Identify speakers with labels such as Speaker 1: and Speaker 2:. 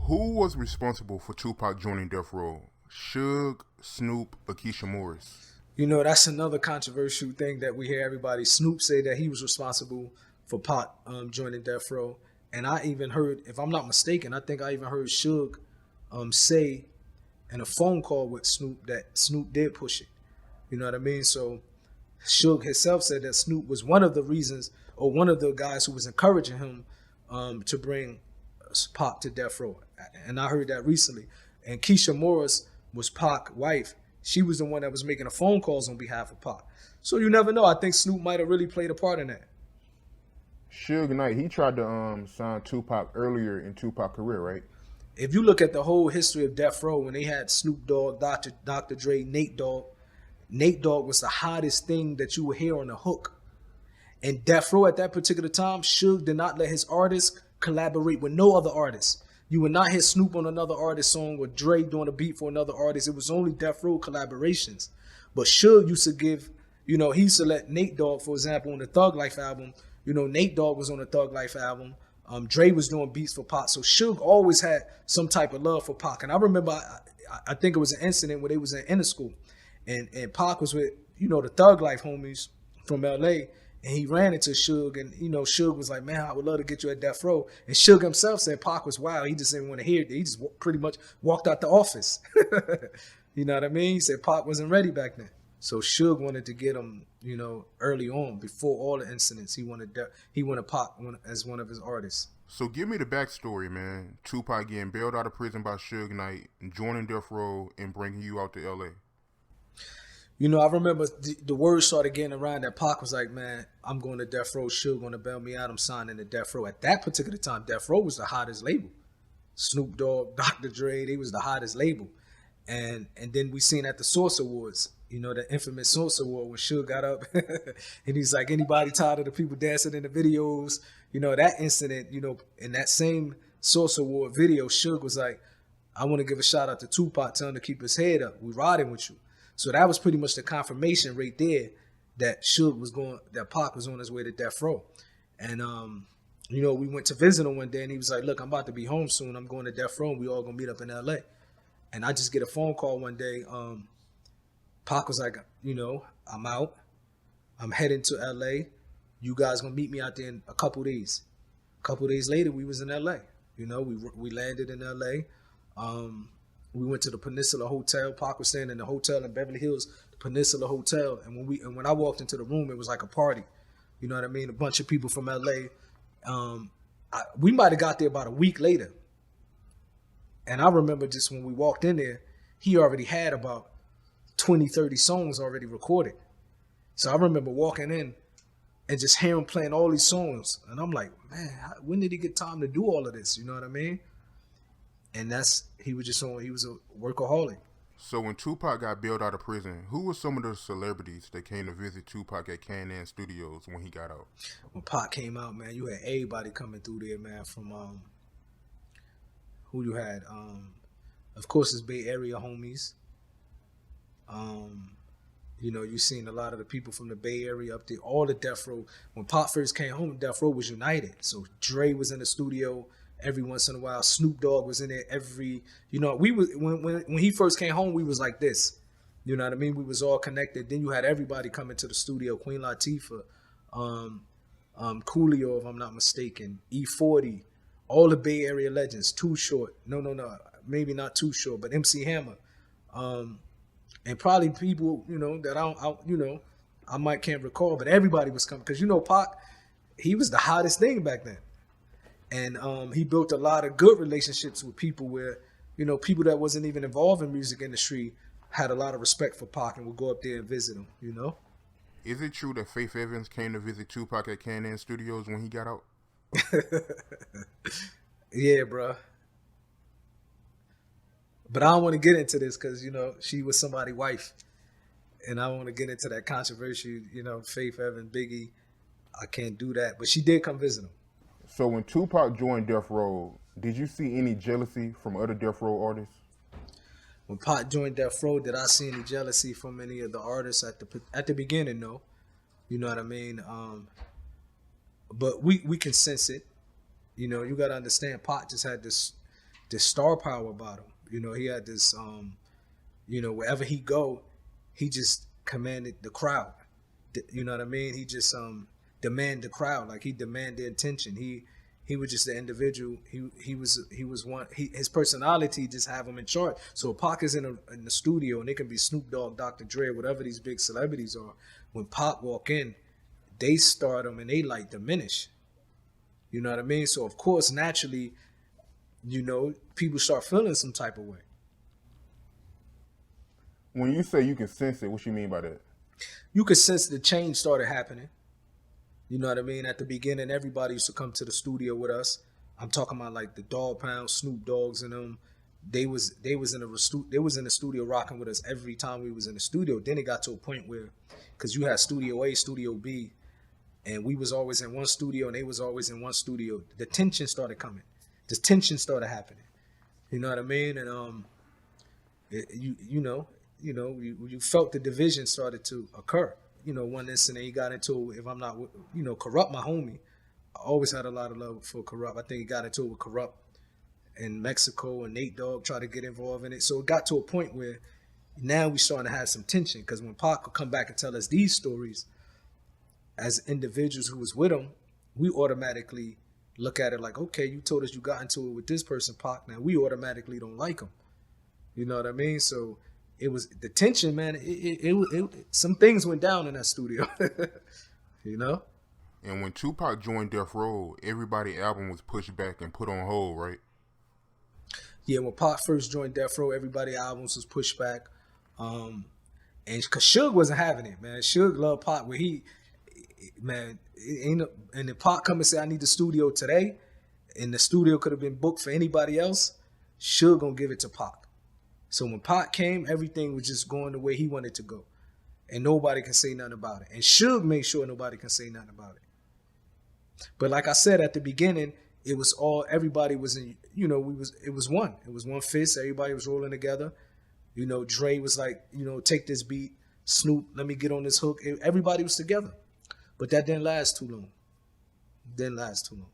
Speaker 1: Who was responsible for Tupac joining Death Row? Suge, Snoop, or Keisha Morris?
Speaker 2: That's another controversial thing that we hear everybody. Snoop say that he was responsible for Pac joining Death Row. And I even heard, if I'm not mistaken, I think I even heard Suge say in a phone call with Snoop that Snoop did push it. You know what I mean? So Suge himself said that Snoop was one of the reasons or one of the guys who was encouraging him to bring Pac to Death Row. And I heard that recently. And Keisha Morris was Pac's wife. She was the one that was making the phone calls on behalf of Pac. So you never know. I think Snoop might have really played a part in that.
Speaker 1: Suge Knight, he tried to sign Tupac earlier in Tupac's career, right?
Speaker 2: If you look at the whole history of Death Row, when they had Snoop Dogg, Dr. Dre, Nate Dogg was the hottest thing that you would hear on the hook. And Death Row at that particular time, Suge did not let his artists collaborate with no other artists. You would not hear Snoop on another artist song or Dre doing a beat for another artist. It was only Death Row collaborations. But Suge used to give, he used to let Nate Dogg, for example, on the Thug Life album, Nate Dogg was on the Thug Life album. Dre was doing beats for Pac. So Suge always had some type of love for Pac. And I remember, I think it was an incident where they was in inner school. And Pac was with, the Thug Life homies from L.A., and he ran into Suge, and Suge was like, "Man, I would love to get you at Death Row." And Suge himself said Pac was wild. He just didn't want to hear it. He just pretty much walked out the office. You know what I mean? He said Pac wasn't ready back then. So Suge wanted to get him, early on, before all the incidents. He wanted Pac as one of his artists.
Speaker 1: So give me the backstory, man. Tupac getting bailed out of prison by Suge Knight, joining Death Row, and bringing you out to L.A.
Speaker 2: I remember the word started getting around that Pac was like, "Man, I'm going to Death Row. Suge going to bail me out. I'm signing to Death Row." At that particular time, Death Row was the hottest label. Snoop Dogg, Dr. Dre, they was the hottest label. And then we seen at the Source Awards, the infamous Source Award when Suge got up and he's like, "Anybody tired of the people dancing in the videos?" That incident, in that same Source Award video, Suge was like, "I want to give a shout out to Tupac, tell him to keep his head up. We riding with you." So that was pretty much the confirmation right there that that Pac was on his way to Death Row. And, we went to visit him one day and he was like, "Look, I'm about to be home soon. I'm going to Death Row and we all going to meet up in LA. And I just get a phone call one day. Pac was like, "I'm out. I'm heading to LA. You guys going to meet me out there in a couple days." A couple days later, we was in LA. We landed in LA. We went to the Peninsula Hotel. Pac was staying in the hotel in Beverly Hills, the Peninsula Hotel. And when I walked into the room, it was like a party. You know what I mean? A bunch of people from LA. We might have got there about a week later. And I remember just when we walked in there, he already had about 20, 30 songs already recorded. So I remember walking in and just hearing him playing all these songs. And I'm like, man, when did he get time to do all of this? You know what I mean? And he was a workaholic.
Speaker 1: So when Tupac got bailed out of prison, who were some of the celebrities that came to visit Tupac at Can Studios when he got out?
Speaker 2: When Pac came out, man, you had everybody coming through there, man, from who you had. Of course, his Bay Area homies. You seen a lot of the people from the Bay Area up there, all the Death Row. When Pac first came home, Death Row was united. So Dre was in the studio every once in a while. Snoop Dogg was in there we was when he first came home, we was like this. You know what I mean? We was all connected. Then you had everybody coming to the studio, Queen Latifah, Coolio, if I'm not mistaken, E40, all the Bay Area legends, Too Short. No, maybe not Too Short, but MC Hammer. And probably people, that I might can't recall, but everybody was coming. Because Pac, he was the hottest thing back then. And he built a lot of good relationships with people where, people that wasn't even involved in music industry had a lot of respect for Pac and would go up there and visit him,
Speaker 1: Is it true that Faith Evans came to visit Tupac at Can Studios when he got out?
Speaker 2: Yeah, bro. But I don't want to get into this because, she was somebody's wife. And I don't want to get into that controversy, Faith Evans, Biggie. I can't do that. But she did come visit him.
Speaker 1: So when Tupac joined Death Row, did you see any jealousy from other Death Row artists?
Speaker 2: When Pac joined Death Row, did I see any jealousy from any of the artists at the beginning? No. You know what I mean? But we can sense it. You got to understand, Pac just had this this star power about him. You know, he had this you know, wherever he go, he just commanded the crowd. You know what I mean? He just demand the crowd, like he demanded attention. He was just the individual. He was one. His personality just have him in charge. So if Pac is in the studio, and it can be Snoop Dogg, Dr. Dre, whatever these big celebrities are. When Pac walk in, they start him and they like diminish. You know what I mean? So of course, naturally, you know, people start feeling some type of way.
Speaker 1: When you say you can sense it, what you mean by that?
Speaker 2: You could sense the change started happening. You know what I mean? At the beginning, everybody used to come to the studio with us. I'm talking about like the Dogg Pound, Snoop Dogs, and them. They was in the studio rocking with us every time we was in the studio. Then it got to a point where, because you had Studio A, Studio B, and we was always in one studio and they was always in one studio. The tension started coming. The tension started happening. You know what I mean? And you felt the division started to occur. You know, one incident he got into, if I'm not, you know, Kurupt, my homie. I always had a lot of love for Kurupt. I think he got into it with Kurupt in Mexico, and Nate Dogg tried to get involved in it. So it got to a point where now we starting to have some tension, because when Pac would come back and tell us these stories as individuals who was with him, we automatically look at it like, okay, you told us you got into it with this person, Pac. Now we automatically don't like him. You know what I mean? So it was the tension, man. Some things went down in that studio, you know.
Speaker 1: And when Tupac joined Death Row, everybody's album was pushed back and put on hold, right?
Speaker 2: Yeah, when Pac first joined Death Row, everybody's albums was pushed back, and because Suge wasn't having it, man. Suge loved Pac, where man, and if Pac come and say I need the studio today, and the studio could have been booked for anybody else, Suge gonna give it to Pac. So when Pac came, everything was just going the way he wanted to go. And nobody can say nothing about it. And Suge made sure nobody can say nothing about it. But like I said at the beginning, it was all, everybody was in, you know, it was one. It was one fist. Everybody was rolling together. You know, Dre was like, you know, take this beat. Snoop, let me get on this hook. Everybody was together. But that didn't last too long. Didn't last too long.